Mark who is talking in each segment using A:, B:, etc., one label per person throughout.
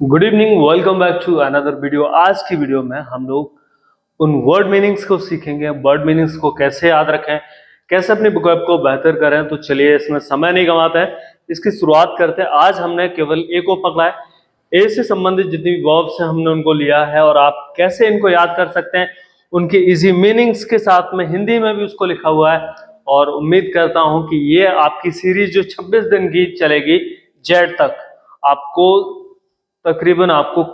A: Good evening, welcome back to another video. आज की video में हम लोग उन वर्ड मीनिंग्स को सीखेंगे। वर्ड मीनिंग्स को कैसे याद रखें, कैसे अपनी वोकैब को बेहतर करें। तो चलिए इसमें समय नहीं गंवाते हैं, इसकी शुरुआत करते हैं। आज हमने केवल ए को पकड़ा है। ए से संबंधित जितनी भी वर्ब्स हैं हमने उनको लिया है और आप कैसे इनको याद कर सकते हैं उनके इजी मीनिंग्स के साथ में हिंदी में भी उसको लिखा हुआ है। और उम्मीद करता हूं कि ये आपकी सीरीज जो 26 दिन की चलेगी जेड तक, आपको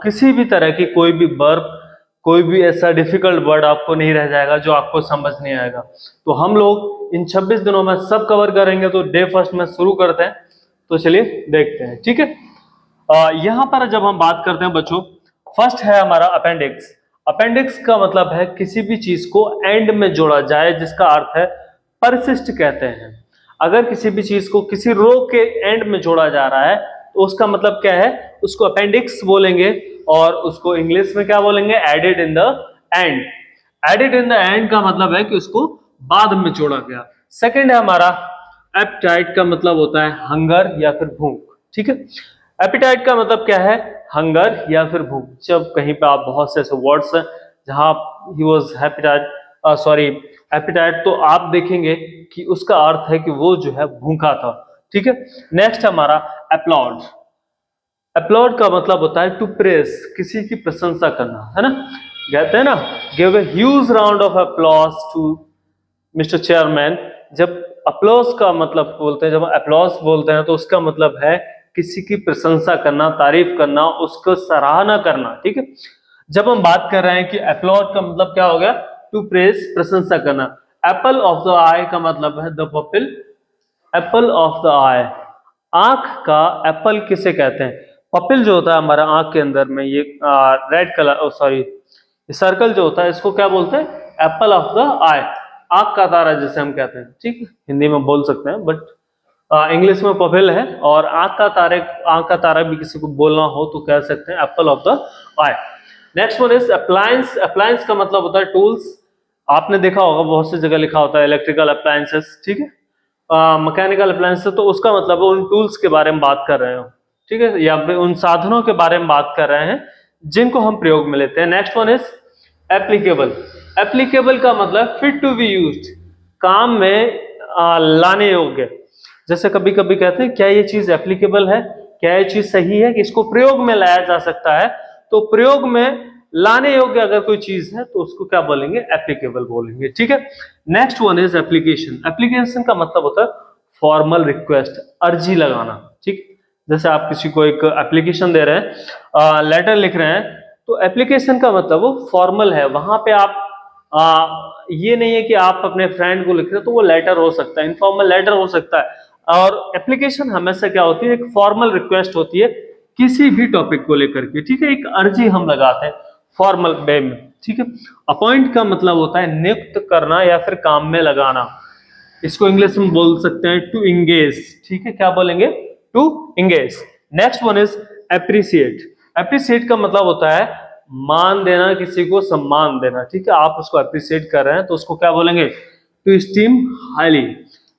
A: किसी भी तरह की कोई भी वर्ब, कोई भी ऐसा डिफिकल्ट वर्ड आपको नहीं रह जाएगा जो आपको समझ नहीं आएगा। तो हम लोग इन 26 दिनों में सब कवर करेंगे। तो डे फर्स्ट में शुरू करते हैं। तो चलिए देखते हैं, ठीक है। यहां पर जब हम बात करते हैं बच्चों, फर्स्ट है हमारा अपेंडिक्स। अपेंडिक्स का मतलब है किसी भी चीज को एंड में जोड़ा जाए, जिसका अर्थ है परसिस्ट कहते हैं। अगर किसी भी चीज को किसी रो के एंड में जोड़ा जा रहा है तो उसका मतलब क्या है, उसको अपेंडिक्स बोलेंगे। और उसको इंग्लिश में क्या बोलेंगे, added in the end. Added in the end का मतलब है कि उसको बाद में जोड़ा गया। सेकंड है हमारा एपेटाइट का मतलब होता है हंगर या फिर भूख, ठीक है। एपेटाइट का मतलब क्या है, हंगर या फिर भूख। जब कहीं पे आप बहुत से ऐसे वर्ड्स हैं जहां ही वाज एपेटाइट, तो आप देखेंगे कि उसका अर्थ है कि वो जो है भूखा था, ठीक है। नेक्स्ट हमारा अपलॉड। अपलॉड का मतलब होता है टू प्रेस, किसी की प्रशंसा करना, है ना। कहते हैं ना, give a huge round of applause to mister chairman. जब अप्लॉज का मतलब बोलते हैं, जब अप्लॉज बोलते हैं तो उसका मतलब है किसी की प्रशंसा करना, तारीफ करना, उसको सराहना करना, ठीक है। जब हम बात कर रहे हैं कि अपलॉड का मतलब क्या हो गया, टू प्रेस, प्रशंसा करना। एप्पल ऑफ द आई का मतलब है the pupil, apple of the eye. आंख का एप्पल किसे कहते हैं, पपिल जो होता है हमारा आंख के अंदर में, ये रेड कलर, सर्कल जो होता है, इसको क्या बोलते हैं, एप्पल ऑफ द आई। आंख का तारा जिसे हम कहते हैं, ठीक है। हिंदी में बोल सकते हैं बट इंग्लिश में पपिल है। और आंख का तारा भी किसी को बोलना हो तो कह सकते हैं Apple of the I. Next one is appliance. Appliance का मतलब होता है टूल्स। आपने देखा होगा बहुत सी जगह लिखा होता है इलेक्ट्रिकल अप्लायंसेस, ठीक है। मैकेनिकल अप्लायंसेस, तो उसका मतलब है उन टूल्स के बारे में बात कर रहे हो, ठीक है, या फिर उन साधनों के बारे में बात कर रहे हैं जिनको हम प्रयोग में लेते हैं। Next one is applicable. Applicable का मतलब फिट टू बी यूज्ड, काम में लाने योग्य। जैसे कभी कभी कहते हैं क्या ये चीज एप्लीकेबल है, क्या ये चीज सही है कि इसको प्रयोग में लाया जा सकता है। तो प्रयोग में लाने योग्य अगर कोई चीज है तो उसको क्या बोलेंगे, एप्लीकेबल बोलेंगे, ठीक है। Next one is application. Application का मतलब होता है फॉर्मल रिक्वेस्ट, अर्जी लगाना, ठीक। जैसे आप किसी को एक एप्लीकेशन दे रहे हैं, लेटर लिख रहे हैं, तो एप्लीकेशन का मतलब वो फॉर्मल है। वहां पे आप ये नहीं है कि आप अपने फ्रेंड को लिख रहे हो तो वो लेटर हो सकता है, इनफॉर्मल लेटर हो सकता है। और एप्लीकेशन हमेशा क्या होती है, एक फॉर्मल रिक्वेस्ट होती है किसी भी टॉपिक को लेकर के, ठीक है। एक अर्जी हम लगाते हैं फॉर्मल वे में, ठीक है। अपॉइंट का मतलब होता है नियुक्त करना या फिर काम में लगाना। इसको इंग्लिश में बोल सकते हैं टू इंगेज, ठीक है। क्या बोलेंगे, to engage. Next one is appreciate. Appreciate का मतलब होता है मान देना, किसी को सम्मान देना, ठीक है। आप उसको एप्रिसिएट कर रहे हैं तो उसको क्या बोलेंगे, टू एस्टीम हाईली।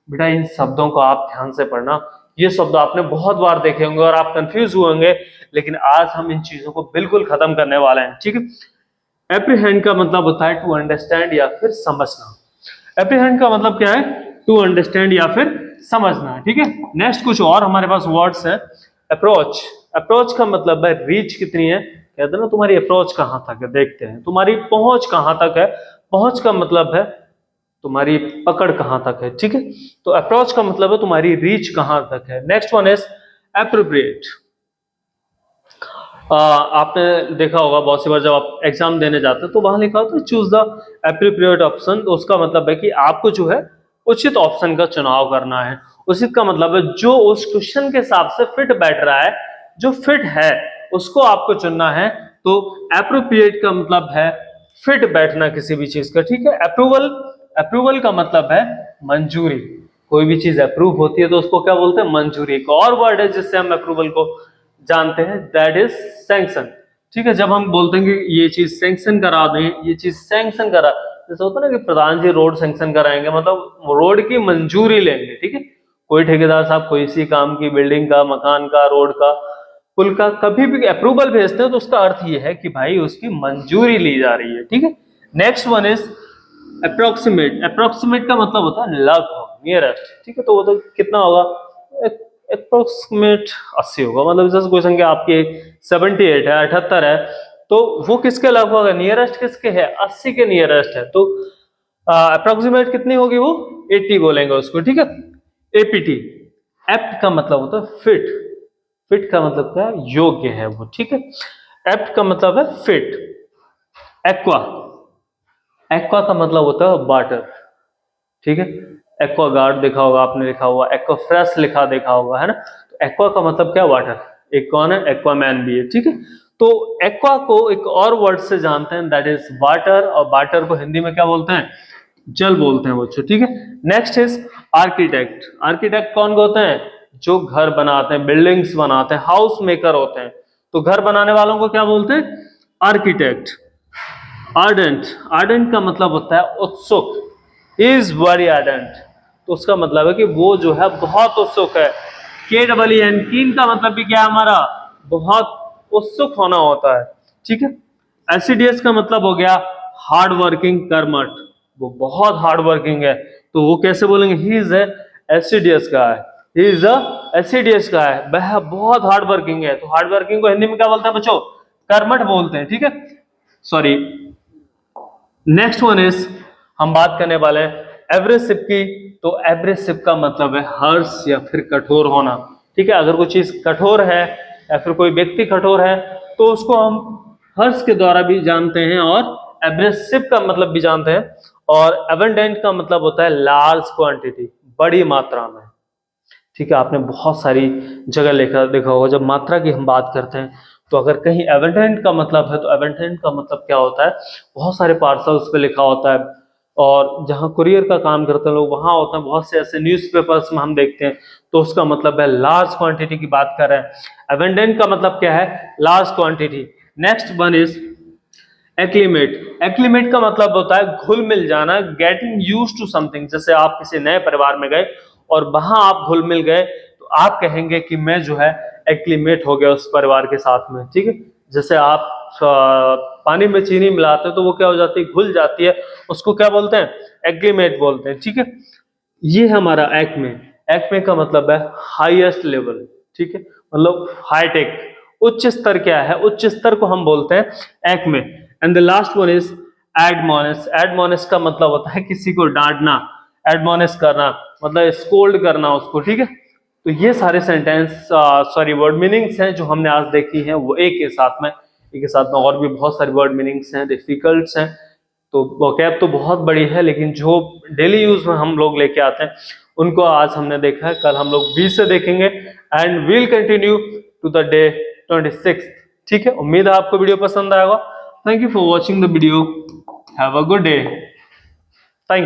A: बेटा इन शब्दों को आप ध्यान से पढ़ना, ये शब्द आपने बहुत बार देखे होंगे और आप कंफ्यूज हुए होंगे, लेकिन आज हम इन चीजों को बिल्कुल खत्म करने वाले हैं, ठीक है। एप्रीहेंड का मतलब होता है टू अंडरस्टैंड या फिर समझना। एप्रीहेंड का मतलब क्या है, टू अंडरस्टैंड या फिर समझना, ठीक है। नेक्स्ट कुछ और हमारे पास वर्ड्स है। अप्रोच। अप्रोच का मतलब है रीच कितनी है, कहते हैं ना तुम्हारी अप्रोच कहां तक है, देखते हैं तुम्हारी पहुंच कहां तक है। पहुंच का मतलब है तुम्हारी पकड़ कहां तक है, ठीक है। तो अप्रोच का मतलब है तुम्हारी रीच कहां तक है। Next one is appropriate. आपने देखा होगा बहुत सी बार जब आप एग्जाम देने जाते हैं तो वहां लिखा होता है चूज द एप्रोप्रिएट ऑप्शन। तो उसका मतलब है कि आपको जो है उचित ऑप्शन का चुनाव करना है। उचित का मतलब है जो उस क्वेश्चन के हिसाब से फिट बैठ रहा है, जो फिट है उसको आपको चुनना है। तो एप्रोप्रिएट का मतलब है फिट बैठना किसी भी चीज का, ठीक है। अप्रूवल। अप्रूवल का मतलब है मंजूरी। कोई भी चीज अप्रूव होती है तो उसको क्या बोलते हैं, मंजूरी। एक और वर्ड है जिससे हम अप्रूवल को जानते हैं, दैट इज सैंक्शन, ठीक है। जब हम बोलते हैं कि ये चीज सैंक्शन करा दें, ये चीज सैंक्शन करा, जैसे होता है ना कि प्रधान जी रोड सैंक्शन कराएंगे, मतलब रोड की मंजूरी लेंगे, ठीक है। कोई ठेकेदार साहब कोई सी काम की, बिल्डिंग का, मकान का, रोड का पुल का कभी भी अप्रूवल भेजते हैं तो उसका अर्थ ये है कि भाई उसकी मंजूरी ली जा रही है, ठीक है। Next one is approximate. Approximate का मतलब होता है लगभग, नियरेस्ट, ठीक है। तो वो तो कितना होगा, अप्रोक्सीमेट 80 होगा। मतलब जैसे कोई संख्या आपकी 78 है, 78 है, तो वो किसके लगभग है, नियरेस्ट किसके है, 80 के नियरेस्ट है। तो अप्रोक्सीमेट कितनी होगी, वो 80 बोलेंगे उसको, ठीक है। एपीटी। एप्ट का मतलब होता है फिट। फिट का मतलब क्या है, योग्य है वो, ठीक है। एप्ट का मतलब है फिट। एक्वा। एक्वा का मतलब होता है वाटर, ठीक है। एक्वा गार्ड देखा होगा आपने, लिखा हुआ एक्वा फ्रेश लिखा देखा होगा, है ना। तो एक्वा का मतलब क्या, वाटर। एक कौन है, एक्वामैन भी है, ठीक है। तो एक्वा को एक और वर्ड से जानते हैं, दैट इज वाटर, और वाटर को हिंदी में क्या बोलते हैं, जल बोलते हैं बच्चों, ठीक है। Next is architect. आर्किटेक्ट कौन होते हैं, जो घर बनाते हैं, बिल्डिंग्स बनाते हैं, हाउस मेकर होते हैं। तो घर बनाने वालों को क्या बोलते हैं, आर्किटेक्ट। आर्डेंट। आर्डेंट का मतलब होता है उत्सुक, इज वेरी आर्डेंट। तो उसका मतलब है कि वो जो है बहुत उत्सुक है। KEEN, कीन का मतलब भी क्या है हमारा, बहुत उत्सुक होना होता है, ठीक है। एसिडियस का मतलब हो गया हार्ड वर्किंग, कर्मठ, वो बहुत हार्ड वर्किंग है। तो वो कैसे बोलेंगे, ही इज एसिडियस का है, ही इज एसिडियस का है, वह बहुत हार्ड वर्किंग है। तो हार्ड वर्किंग को हिंदी में क्या बोलते हैं बच्चों, कर्मठ बोलते हैं, ठीक है। सॉरी। नेक्स्ट वन इज, हम बात करने वाले हैं एब्रेसिव की। तो एब्रेसिव का मतलब है हर्ष या फिर कठोर होना, ठीक है। अगर कोई चीज कठोर है या फिर कोई व्यक्ति कठोर है तो उसको हम हर्ष के द्वारा भी जानते हैं, और एब्रेसिव का मतलब भी जानते हैं। और एबंडेंट का मतलब होता है लार्ज क्वांटिटी, बड़ी मात्रा में, ठीक है। आपने बहुत सारी जगह देखा होगा, जब मात्रा की हम बात करते हैं तो अगर कहीं एबंडेंट का मतलब है, तो एबंडेंट का मतलब क्या होता है, बहुत सारे पार्सल्स पे लिखा होता है, और जहाँ कुरियर का काम करते हैं लोग वहां होते हैं, बहुत से ऐसे न्यूज़पेपर्स में हम देखते हैं, तो उसका मतलब है लार्ज क्वांटिटी की बात कर रहे हैं। एबंडेंट का मतलब क्या है, large quantity. Next one is acclimate. Acclimate का मतलब होता है घुल मिल जाना, गेटिंग यूज टू समथिंग। जैसे आप किसी नए परिवार में गए और वहां आप घुल मिल गए, तो आप कहेंगे कि मैं जो है एक्लीमेट हो गया उस परिवार के साथ में, ठीक है। जैसे आप पानी में चीनी मिलाते हैं तो वो क्या हो जाती है, घुल जाती है, उसको क्या बोलते हैं, एक्लीमेट बोलते हैं, ठीक है। ये हमारा एक्मे। एक्मे का मतलब है हाईएस्ट लेवल, ठीक है, मतलब हाईटेक, उच्च स्तर। क्या है, उच्च स्तर को हम बोलते हैं Acme. And the last one is admonish. Admonish का मतलब होता है किसी को डांटना, एडमोनिश करना, मतलब स्कोल्ड करना उसको, ठीक है। तो ये सारे सेंटेंस, सॉरी, वर्ड मीनिंग्स हैं जो हमने आज देखी हैं, वो एक के साथ में और भी बहुत सारी वर्ड मीनिंग्स हैं, डिफिकल्ट्स हैं। तो वोकैब तो बहुत बड़ी है, लेकिन जो डेली यूज में हम लोग लेके आते हैं उनको आज हमने देखा है, कल हम लोग 20 से देखेंगे, and will continue to the day 26। ठीक है, उम्मीद है आपको वीडियो पसंद आएगा। Thank you for watching the video, have a good day.